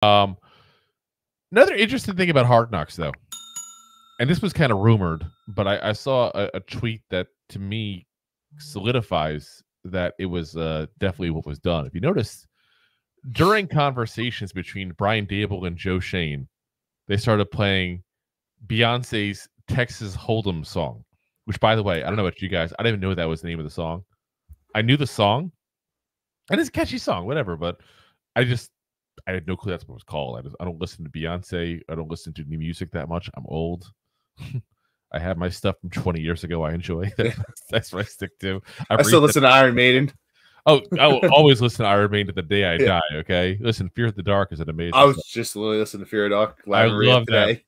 Um, Another interesting thing about Hard Knocks, though, and this was kind of rumored, but I saw a tweet that to me solidifies that it was definitely what was done. If you notice, during conversations between Brian Dable and Joe Shane, they started playing Beyonce's Texas Hold'em song, which, by the way, I don't know about you guys. I didn't even know that was the name of the song. I knew the song, and it's a catchy song, whatever, but I had no clue that's what it was called. I don't listen to Beyonce. I don't listen to new music that much. I'm old. I have my stuff from 20 years ago. I enjoy that. That's what I stick to. I still listen to Iron Maiden. Oh, I will always listen to Iron Maiden to the day I die. Okay, listen, Fear of the Dark is an amazing. I was just listening to Fear of the Dark. I love that.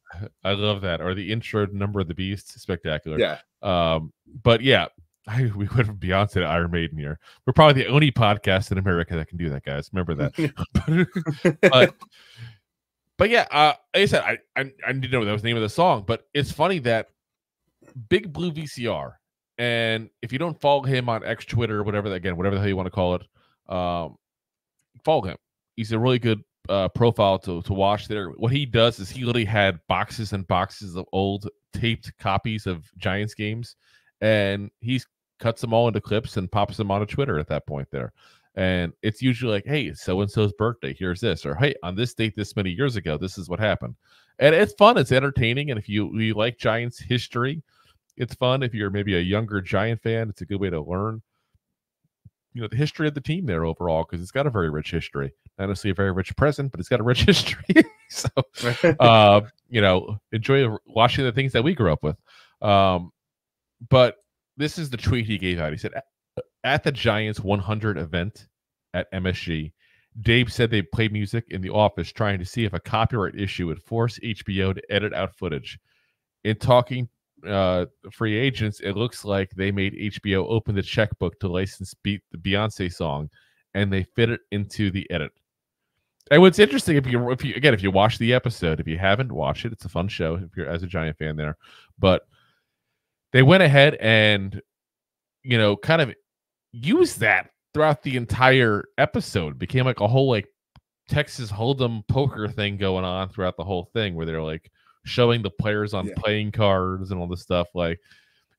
I love that. Or the intro to Number of the Beast, spectacular. Yeah. But yeah, we went from Beyonce to Iron Maiden here. We're probably the only podcast in America that can do that, guys. Remember that. but yeah, like I said, I didn't know that was the name of the song. But it's funny that Big Blue VCR, and if you don't follow him on X, Twitter, or whatever the hell you want to call it, follow him. He's a really good profile to watch there. What he does is he literally had boxes and boxes of old taped copies of Giants games, and he's cuts them all into clips and pops them onto Twitter at that point there. And it's usually like, hey, so-and-so's birthday, here's this. Or, hey, on this date this many years ago, this is what happened. And it's fun. It's entertaining. And if you like Giants history, it's fun. If you're maybe a younger Giant fan, it's a good way to learn, the history of the team there overall, because it's got a very rich history. Not necessarily a very rich present, but it's got a rich history. So, enjoy watching the things that we grew up with. But this is the tweet he gave out. He said, at the Giants 100 event at MSG, Dave said they played music in the office trying to see if a copyright issue would force HBO to edit out footage. In talking free agents, it looks like they made HBO open the checkbook to license the Beyonce song, and they fit it into the edit. And what's interesting, if you watch the episode, if you haven't watched it, it's a fun show if you're as a Giant fan there. But they went ahead and, kind of used that throughout the entire episode. It became like a whole like Texas Hold'em poker thing going on throughout the whole thing, where they're like showing the players on playing cards and all this stuff. Like,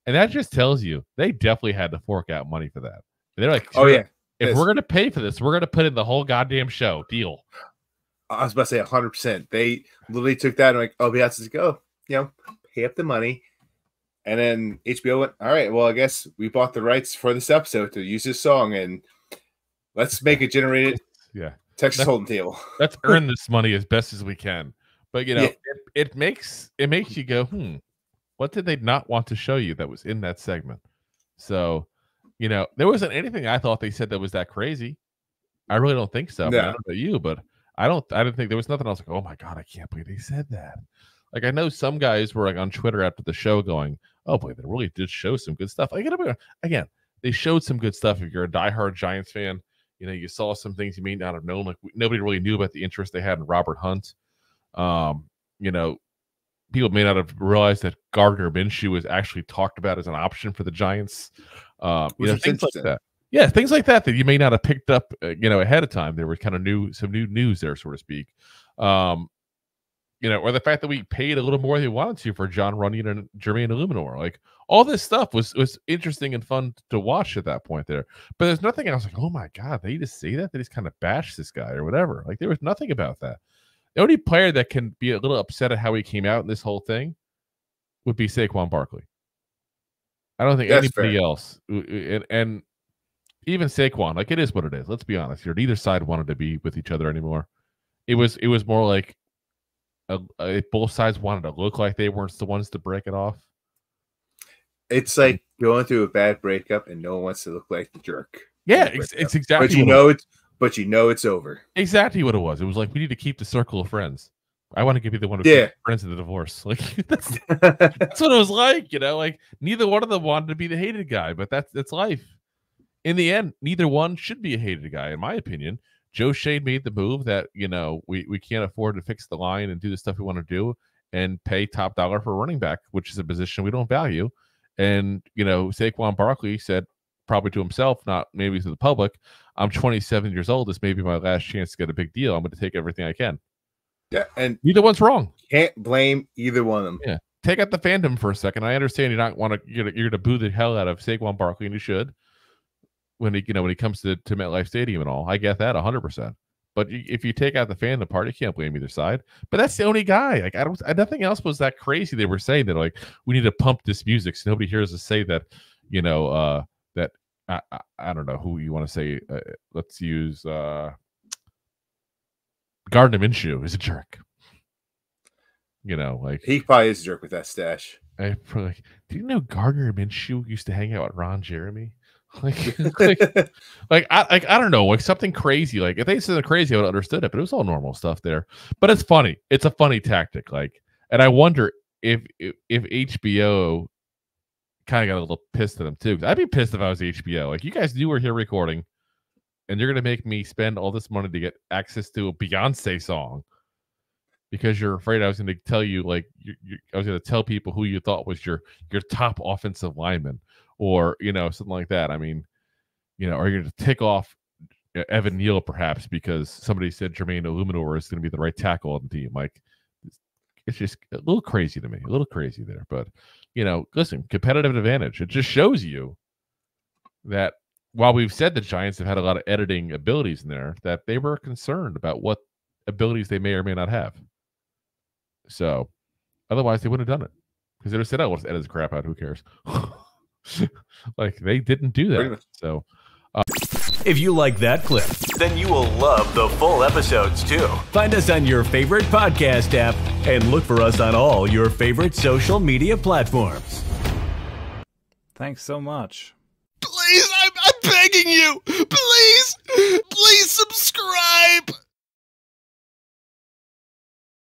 and that just tells you they definitely had to fork out money for that. And they're like, oh yeah, if we're gonna pay for this, we're gonna put in the whole goddamn show deal. I was about to say 100%. They literally took that and like, oh, Beyonce's go, pay up the money. And then HBO went, all right, well, I guess we bought the rights for this episode to use this song, and let's make it generated Texas Hold'em table. Let's earn this money as best as we can. But, it makes you go, what did they not want to show you that was in that segment? So, there wasn't anything I thought they said that was that crazy. I really don't think so. No. I don't know about you, but I didn't think there was nothing else like, oh my God, I can't believe they said that. Like, I know some guys were like on Twitter after the show going, oh boy, they really did show some good stuff. Again, they showed some good stuff. If you're a diehard Giants fan, you saw some things you may not have known. Like, nobody really knew about the interest they had in Robert Hunt. People may not have realized that Gardner Minshew was actually talked about as an option for the Giants. Things like that. Yeah, things like that you may not have picked up, ahead of time. There were kind of some new news there, so to speak. Or the fact that we paid a little more than we wanted to for John Runyon and Jermaine Illuminor. Like, all this stuff was interesting and fun to watch at that point there. But there's nothing else like, oh my God, they just say that? They just kind of bash this guy or whatever. Like, there was nothing about that. The only player that can be a little upset at how he came out in this whole thing would be Saquon Barkley. I don't think anybody else. And even Saquon, like, it is what it is. Let's be honest here. Neither side wanted to be with each other anymore. It was more like both sides wanted to look like they weren't the ones to break it off. It's like going through a bad breakup and no one wants to look like the jerk. Yeah, it's exactly. But it's over. Exactly what it was. It was like, we need to keep the circle of friends. I want to be the one who keeps friends in the divorce. Like, that's what it was like. Like, neither one of them wanted to be the hated guy, but that's life. In the end, neither one should be a hated guy, in my opinion. Joe Shane made the move that, we can't afford to fix the line and do the stuff we want to do and pay top dollar for running back, which is a position we don't value. And, Saquon Barkley said, probably to himself, not maybe to the public, I'm 27 years old. This may be my last chance to get a big deal. I'm going to take everything I can. Yeah, and neither one's wrong. Can't blame either one of them. Yeah, take out the fandom for a second. I understand you're not want to you're gonna boo the hell out of Saquon Barkley, and you should when he comes to MetLife Stadium and all. I get that 100%. But if you take out the fandom part, you can't blame either side. But that's the only guy. Like nothing else was that crazy. They were saying that like we need to pump this music so nobody hears us say that. That I don't know who you want to say. Let's use Gardner Minshew is a jerk. Like he probably is a jerk with that stash. Do you know Gardner Minshew used to hang out with Ron Jeremy? I don't know, like something crazy. Like if they said something crazy, I would have understood it, but it was all normal stuff there. But it's funny. It's a funny tactic. And I wonder if HBO kind of got a little pissed at them too. I'd be pissed if I was HBO. Like, you guys knew we're here recording, and you're gonna make me spend all this money to get access to a Beyonce song because you're afraid I was going to tell you, like, I was going to tell people who you thought was your top offensive lineman, or something like that. I mean, are you going to tick off Evan Neal perhaps because somebody said Jermaine Illuminor is going to be the right tackle on the team? Like, it's just a little crazy to me, a little crazy there. But listen, competitive advantage. It just shows you that while we've said the Giants have had a lot of editing abilities in there, that they were concerned about what abilities they may or may not have. So otherwise they wouldn't have done it, because they would have said, "Oh, let's edit the crap out. Who cares?" Like, they didn't do that. So if you like that clip, then you will love the full episodes too. Find us on your favorite podcast app and look for us on all your favorite social media platforms. Thanks so much. Please, I'm begging you. Please subscribe.